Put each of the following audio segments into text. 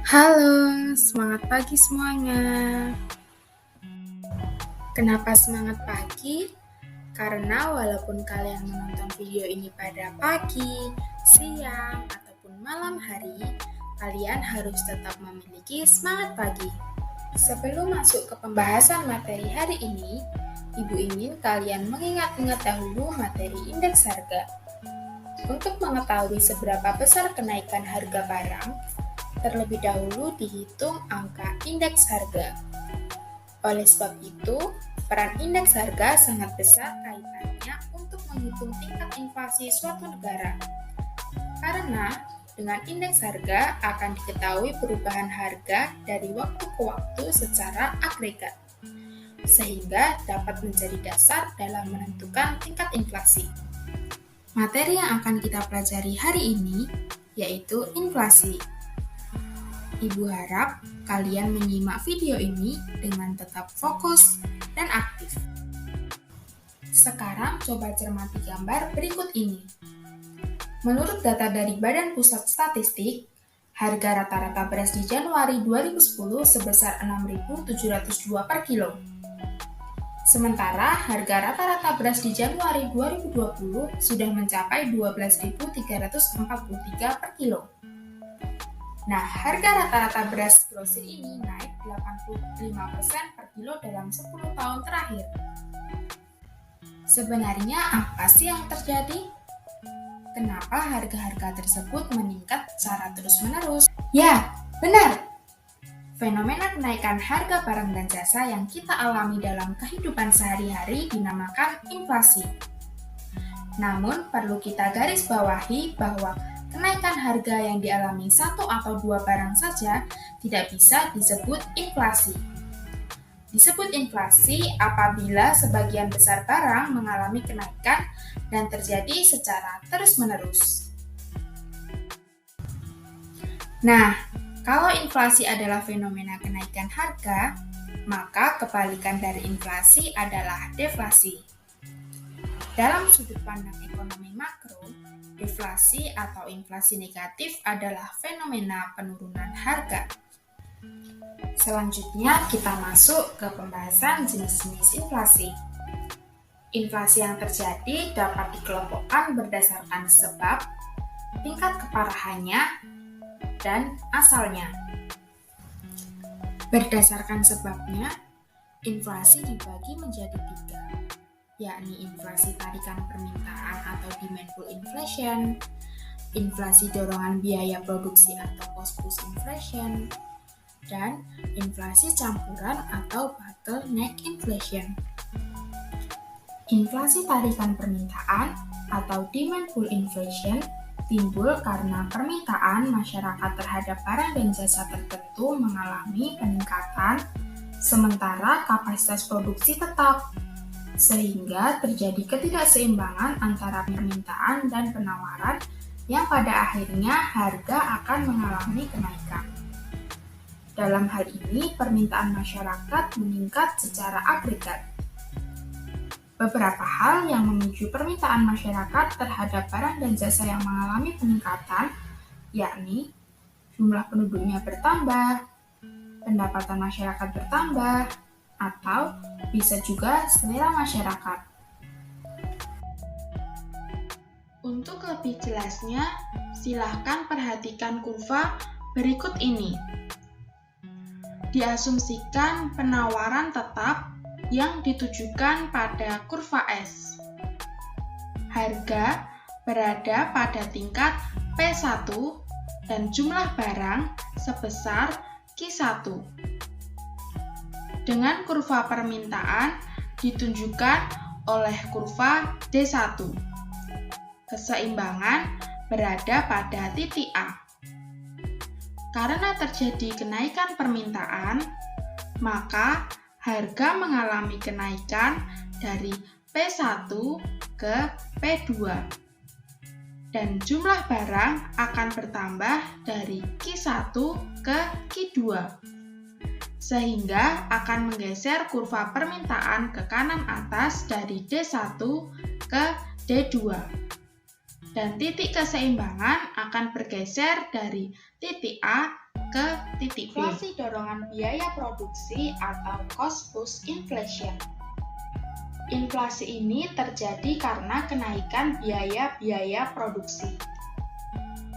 Halo, semangat pagi semuanya. Kenapa semangat pagi? Karena walaupun kalian menonton video ini pada pagi, siang, ataupun malam hari, kalian harus tetap memiliki semangat pagi. Sebelum masuk ke pembahasan materi hari ini, Ibu ingin kalian mengingat-ingat dahulu materi indeks harga. Untuk mengetahui seberapa besar kenaikan harga barang, terlebih dahulu dihitung angka indeks harga. Oleh sebab itu, peran indeks harga sangat besar kaitannya untuk menghitung tingkat inflasi suatu negara. Karena dengan indeks harga akan diketahui perubahan harga dari waktu ke waktu secara agregat, sehingga dapat menjadi dasar dalam menentukan tingkat inflasi. Materi yang akan kita pelajari hari ini yaitu inflasi. Ibu harap kalian menyimak video ini dengan tetap fokus dan aktif. Sekarang coba cermati gambar berikut ini. Menurut data dari Badan Pusat Statistik, harga rata-rata beras di Januari 2010 sebesar 6.702 per kilo. Sementara harga rata-rata beras di Januari 2020 sudah mencapai 12.343 per kilo. Nah, harga rata-rata beras grosir ini naik 85% per kilo dalam 10 tahun terakhir. Sebenarnya apa sih yang terjadi? Kenapa harga-harga tersebut meningkat secara terus-menerus? Ya, benar! Fenomena kenaikan harga barang dan jasa yang kita alami dalam kehidupan sehari-hari dinamakan inflasi. Namun, perlu kita garis bawahi bahwa kenaikan harga yang dialami satu atau dua barang saja tidak bisa disebut inflasi. Disebut inflasi apabila sebagian besar barang mengalami kenaikan dan terjadi secara terus-menerus. Nah, kalau inflasi adalah fenomena kenaikan harga, maka kebalikan dari inflasi adalah deflasi. Dalam sudut pandang ekonomi makro, deflasi atau inflasi negatif adalah fenomena penurunan harga. Selanjutnya kita masuk ke pembahasan jenis-jenis inflasi. Inflasi yang terjadi dapat dikelompokkan berdasarkan sebab, tingkat keparahannya, dan asalnya. Berdasarkan sebabnya, inflasi dibagi menjadi tiga, yakni inflasi tarikan permintaan atau demand pull inflation, inflasi dorongan biaya produksi atau cost push inflation, dan inflasi campuran atau bottleneck inflation. Inflasi tarikan permintaan atau demand pull inflation timbul karena permintaan masyarakat terhadap barang dan jasa tertentu mengalami peningkatan, sementara kapasitas produksi tetap, sehingga terjadi ketidakseimbangan antara permintaan dan penawaran yang pada akhirnya harga akan mengalami kenaikan. Dalam hal ini, permintaan masyarakat meningkat secara agregat. Beberapa hal yang memicu permintaan masyarakat terhadap barang dan jasa yang mengalami peningkatan, yakni jumlah penduduknya bertambah, pendapatan masyarakat bertambah, atau bisa juga selera masyarakat. Untuk lebih jelasnya, silahkan perhatikan kurva berikut ini. Diasumsikan penawaran tetap yang ditujukan pada kurva S. Harga berada pada tingkat P1 dan jumlah barang sebesar Q1. Dengan kurva permintaan ditunjukkan oleh kurva D1. Keseimbangan berada pada titik A. Karena terjadi kenaikan permintaan, maka harga mengalami kenaikan dari P1 ke P2 dan jumlah barang akan bertambah dari Q1 ke Q2 sehingga akan menggeser kurva permintaan ke kanan atas dari D1 ke D2 dan titik keseimbangan akan bergeser dari titik A ke titik B. Inflasi dorongan biaya produksi atau cost push inflation. Inflasi ini terjadi karena kenaikan biaya-biaya produksi.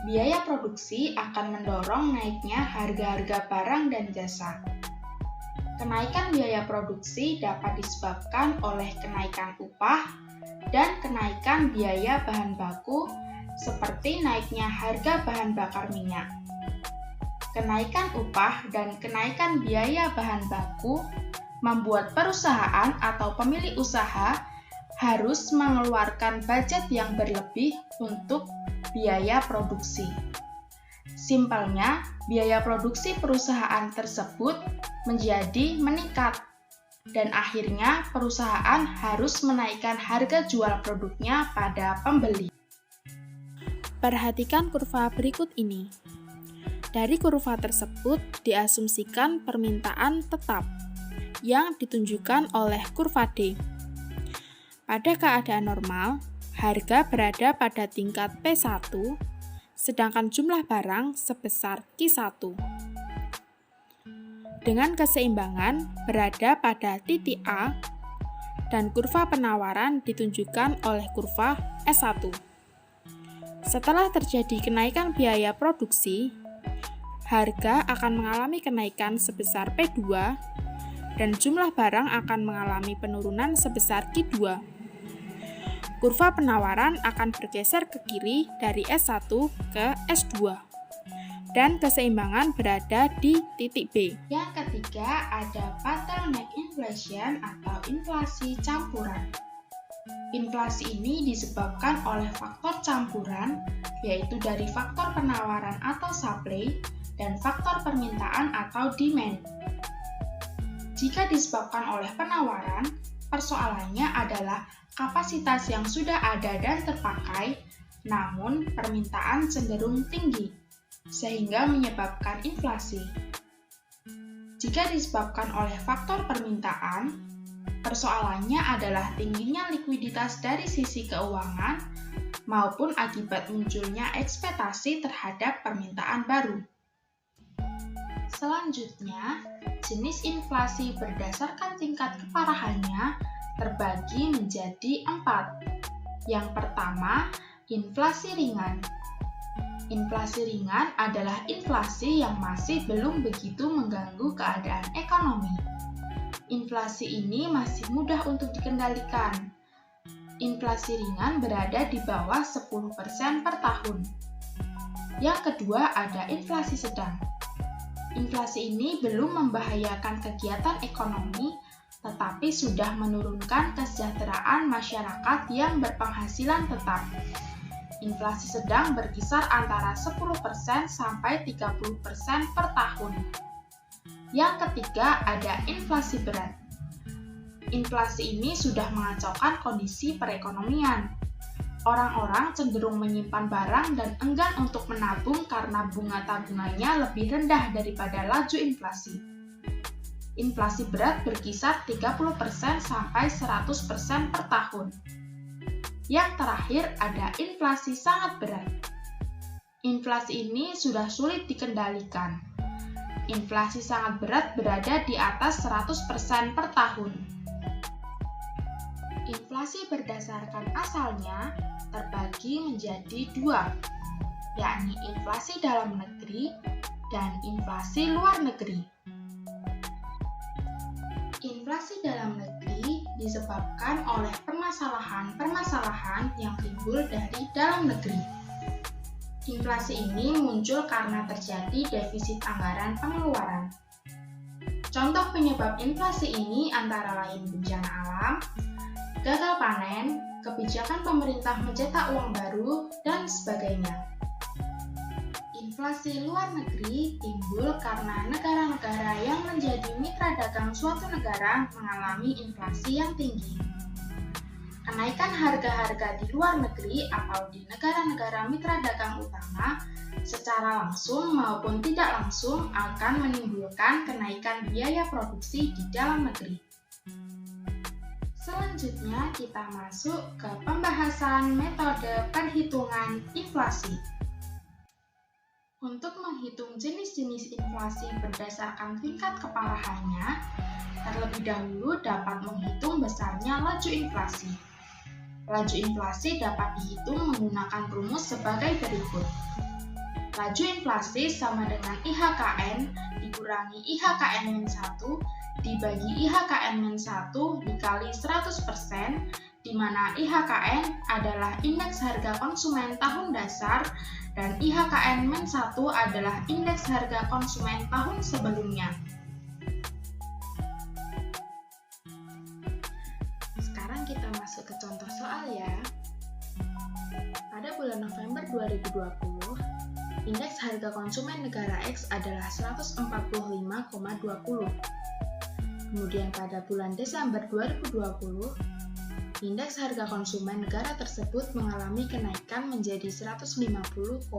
Biaya produksi akan mendorong naiknya harga-harga barang dan jasa. Kenaikan biaya produksi dapat disebabkan oleh kenaikan upah dan kenaikan biaya bahan baku seperti naiknya harga bahan bakar minyak. Kenaikan upah dan kenaikan biaya bahan baku membuat perusahaan atau pemilik usaha harus mengeluarkan budget yang berlebih untuk biaya produksi. Simpelnya, biaya produksi perusahaan tersebut menjadi meningkat, dan akhirnya perusahaan harus menaikkan harga jual produknya pada pembeli. Perhatikan kurva berikut ini. Dari kurva tersebut diasumsikan permintaan tetap yang ditunjukkan oleh kurva D. Pada keadaan normal, harga berada pada tingkat P1, sedangkan jumlah barang sebesar Q1. Dengan keseimbangan berada pada titik A, dan kurva penawaran ditunjukkan oleh kurva S1. Setelah terjadi kenaikan biaya produksi, harga akan mengalami kenaikan sebesar P2 dan jumlah barang akan mengalami penurunan sebesar Q2. Kurva penawaran akan bergeser ke kiri dari S1 ke S2 dan keseimbangan berada di titik B. Yang ketiga ada bottleneck inflation atau inflasi campuran. Inflasi ini disebabkan oleh faktor campuran, yaitu dari faktor penawaran atau supply dan faktor permintaan atau demand. Jika disebabkan oleh penawaran, persoalannya adalah kapasitas yang sudah ada dan terpakai, namun permintaan cenderung tinggi, sehingga menyebabkan inflasi. Jika disebabkan oleh faktor permintaan, persoalannya adalah tingginya likuiditas dari sisi keuangan maupun akibat munculnya ekspektasi terhadap permintaan baru. Selanjutnya, jenis inflasi berdasarkan tingkat keparahannya terbagi menjadi 4. Yang pertama, inflasi ringan. Inflasi ringan adalah inflasi yang masih belum begitu mengganggu keadaan ekonomi. Inflasi ini masih mudah untuk dikendalikan. Inflasi ringan berada di bawah 10% per tahun. Yang kedua ada inflasi sedang. Inflasi ini belum membahayakan kegiatan ekonomi, tetapi sudah menurunkan kesejahteraan masyarakat yang berpenghasilan tetap. Inflasi sedang berkisar antara 10% sampai 30% per tahun. Yang ketiga ada inflasi berat. Inflasi ini sudah mengacaukan kondisi perekonomian. Orang-orang cenderung menyimpan barang dan enggan untuk menabung karena bunga tabungannya lebih rendah daripada laju inflasi. Inflasi berat berkisar 30% sampai 100% per tahun. Yang terakhir ada inflasi sangat berat. Inflasi ini sudah sulit dikendalikan. Inflasi sangat berat berada di atas 100% per tahun. Inflasi berdasarkan asalnya terbagi menjadi 2, yakni inflasi dalam negeri dan inflasi luar negeri. Inflasi dalam negeri disebabkan oleh permasalahan-permasalahan yang timbul dari dalam negeri. Inflasi ini muncul karena terjadi defisit anggaran pengeluaran. Contoh penyebab inflasi ini antara lain bencana alam, gagal panen, kebijakan pemerintah mencetak uang baru, dan sebagainya. Inflasi luar negeri timbul karena negara-negara yang menjadi mitra dagang suatu negara mengalami inflasi yang tinggi. Kenaikan harga-harga di luar negeri atau di negara-negara mitra dagang utama secara langsung maupun tidak langsung akan menimbulkan kenaikan biaya produksi di dalam negeri. Selanjutnya kita masuk ke pembahasan metode perhitungan inflasi. Untuk menghitung jenis-jenis inflasi berdasarkan tingkat keparahannya, terlebih dahulu dapat menghitung besarnya laju inflasi. Laju inflasi dapat dihitung menggunakan rumus sebagai berikut. Laju inflasi sama dengan IHKN dikurangi IHKN-1 dibagi IHKN-1 dikali 100%, di mana IHKN adalah indeks harga konsumen tahun dasar dan IHKN-1 adalah indeks harga konsumen tahun sebelumnya. Sekarang kita masuk ke contoh soal ya. Pada bulan November 2020, indeks harga konsumen negara X adalah 145,20. Kemudian pada bulan Desember 2020, indeks harga konsumen negara tersebut mengalami kenaikan menjadi 150,75.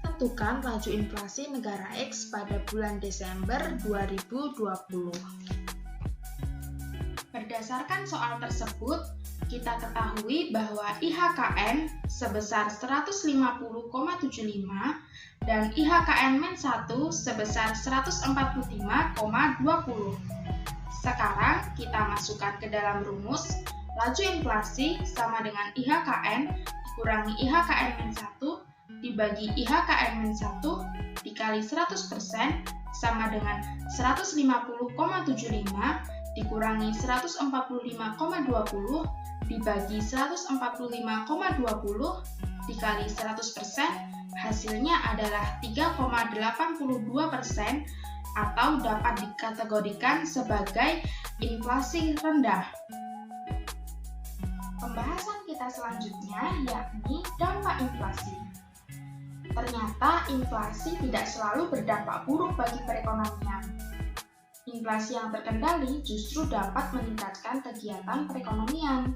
Tentukan laju inflasi negara X pada bulan Desember 2020. Berdasarkan soal tersebut, kita ketahui bahwa IHKN sebesar 150,75 dan IHKN-1 sebesar 145,20. Sekarang kita masukkan ke dalam rumus, laju inflasi sama dengan IHKN dikurangi IHKN-1 dibagi IHKN-1 dikali 100% sama dengan 150,75 dikurangi 145,20 dibagi 145,20 dikali 100%, hasilnya adalah 3,82% atau dapat dikategorikan sebagai inflasi rendah. Pembahasan kita selanjutnya yakni dampak inflasi. Ternyata inflasi tidak selalu berdampak buruk bagi perekonomian. Inflasi yang terkendali justru dapat meningkatkan kegiatan perekonomian.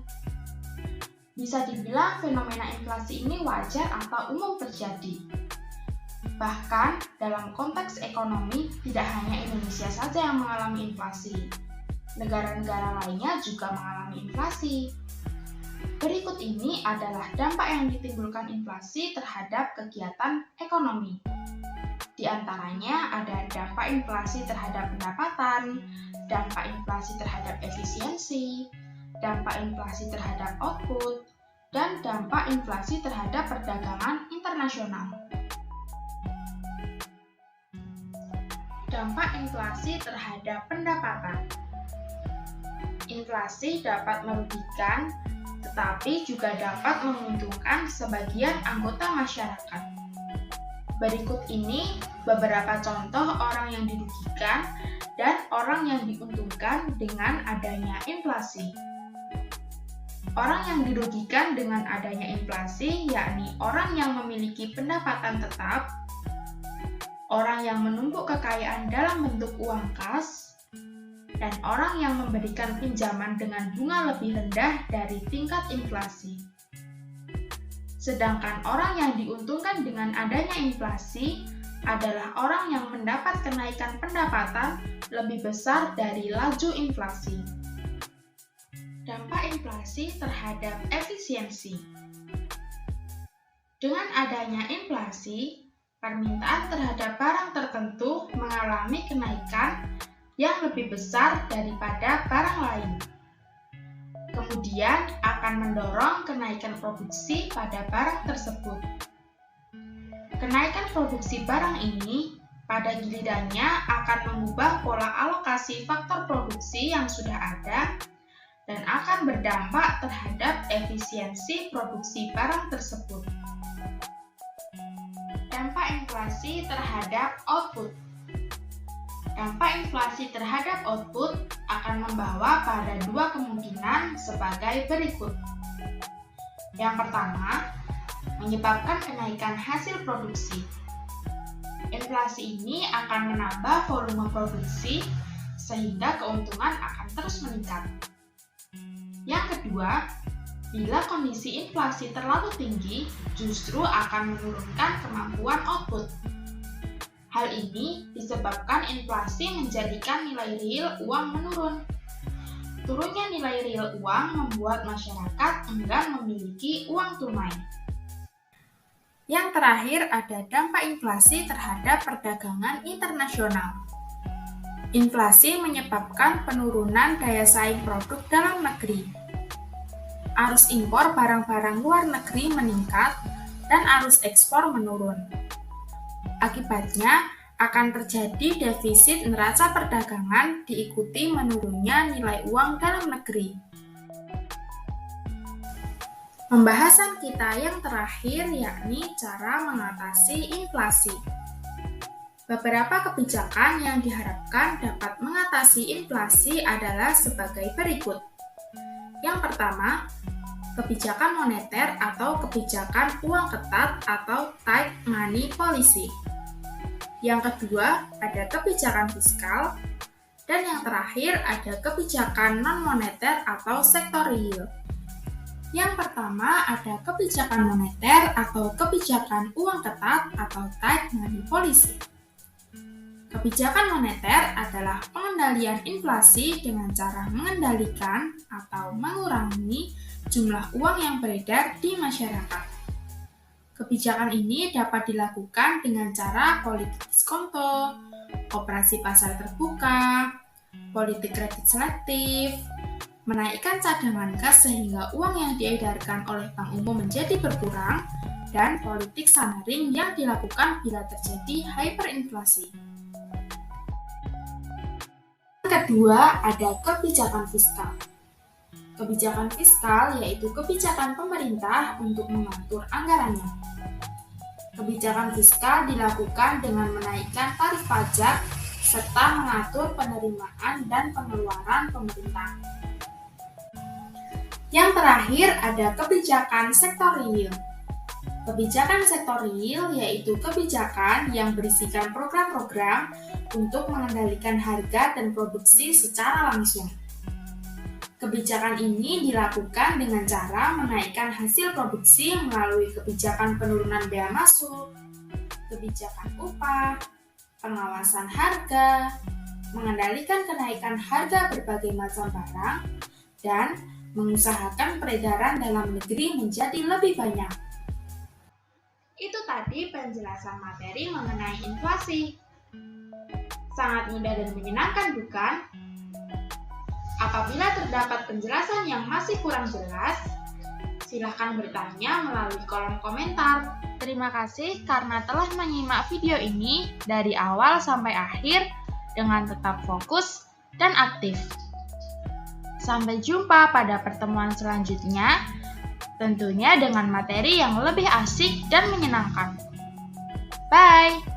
Bisa dibilang fenomena inflasi ini wajar atau umum terjadi. Bahkan dalam konteks ekonomi, tidak hanya Indonesia saja yang mengalami inflasi. Negara-negara lainnya juga mengalami inflasi. Berikut ini adalah dampak yang ditimbulkan inflasi terhadap kegiatan ekonomi. Di antaranya ada dampak inflasi terhadap pendapatan, dampak inflasi terhadap efisiensi, dampak inflasi terhadap output, dan dampak inflasi terhadap perdagangan internasional. Dampak inflasi terhadap pendapatan. Inflasi dapat merugikan, tetapi juga dapat menguntungkan sebagian anggota masyarakat. Berikut ini beberapa contoh orang yang dirugikan dan orang yang diuntungkan dengan adanya inflasi. Orang yang dirugikan dengan adanya inflasi yakni orang yang memiliki pendapatan tetap, orang yang menumpuk kekayaan dalam bentuk uang kas, dan orang yang memberikan pinjaman dengan bunga lebih rendah dari tingkat inflasi. Sedangkan orang yang diuntungkan dengan adanya inflasi adalah orang yang mendapat kenaikan pendapatan lebih besar dari laju inflasi. Dampak inflasi terhadap efisiensi. Dengan adanya inflasi, permintaan terhadap barang tertentu mengalami kenaikan yang lebih besar daripada barang lain. Kemudian akan mendorong kenaikan produksi pada barang tersebut. Kenaikan produksi barang ini pada gilirannya akan mengubah pola alokasi faktor produksi yang sudah ada dan akan berdampak terhadap efisiensi produksi barang tersebut. Dampak inflasi terhadap output. Dampak inflasi terhadap output akan membawa pada dua kemungkinan sebagai berikut. Yang pertama, menyebabkan kenaikan hasil produksi. Inflasi ini akan menambah volume produksi sehingga keuntungan akan terus meningkat. Yang kedua, bila kondisi inflasi terlalu tinggi, justru akan menurunkan kemampuan output. Hal ini disebabkan inflasi menjadikan nilai real uang menurun. Turunnya nilai real uang membuat masyarakat enggan memiliki uang tunai. Yang terakhir ada dampak inflasi terhadap perdagangan internasional. Inflasi menyebabkan penurunan daya saing produk dalam negeri. Arus impor barang-barang luar negeri meningkat dan arus ekspor menurun. Akibatnya, akan terjadi defisit neraca perdagangan diikuti menurunnya nilai uang dalam negeri. Pembahasan kita yang terakhir yakni cara mengatasi inflasi. Beberapa kebijakan yang diharapkan dapat mengatasi inflasi adalah sebagai berikut. Yang pertama, kebijakan moneter atau kebijakan uang ketat atau tight money policy. Yang kedua, ada kebijakan fiskal. Dan yang terakhir, ada kebijakan non-moneter atau sektor real. Yang pertama, ada kebijakan moneter atau kebijakan uang ketat atau tight money policy. Kebijakan moneter adalah pengendalian inflasi dengan cara mengendalikan atau mengurangi jumlah uang yang beredar di masyarakat. Kebijakan ini dapat dilakukan dengan cara politik diskonto, operasi pasar terbuka, politik kredit selektif, menaikkan cadangan kas sehingga uang yang diedarkan oleh bank umum menjadi berkurang, dan politik sunering yang dilakukan bila terjadi hyperinflasi. Yang kedua, ada kebijakan fiskal. Kebijakan fiskal yaitu kebijakan pemerintah untuk mengatur anggarannya. Kebijakan fiskal dilakukan dengan menaikkan tarif pajak serta mengatur penerimaan dan pengeluaran pemerintah. Yang terakhir ada kebijakan sektor real. Kebijakan sektor real yaitu kebijakan yang berisikan program-program untuk mengendalikan harga dan produksi secara langsung. Kebijakan ini dilakukan dengan cara menaikkan hasil produksi melalui kebijakan penurunan bea masuk, kebijakan upah, pengawasan harga, mengendalikan kenaikan harga berbagai macam barang, dan mengusahakan peredaran dalam negeri menjadi lebih banyak. Itu tadi penjelasan materi mengenai inflasi. Sangat mudah dan menyenangkan, bukan? Apabila terdapat penjelasan yang masih kurang jelas, silahkan bertanya melalui kolom komentar. Terima kasih karena telah menyimak video ini dari awal sampai akhir dengan tetap fokus dan aktif. Sampai jumpa pada pertemuan selanjutnya, tentunya dengan materi yang lebih asik dan menyenangkan. Bye!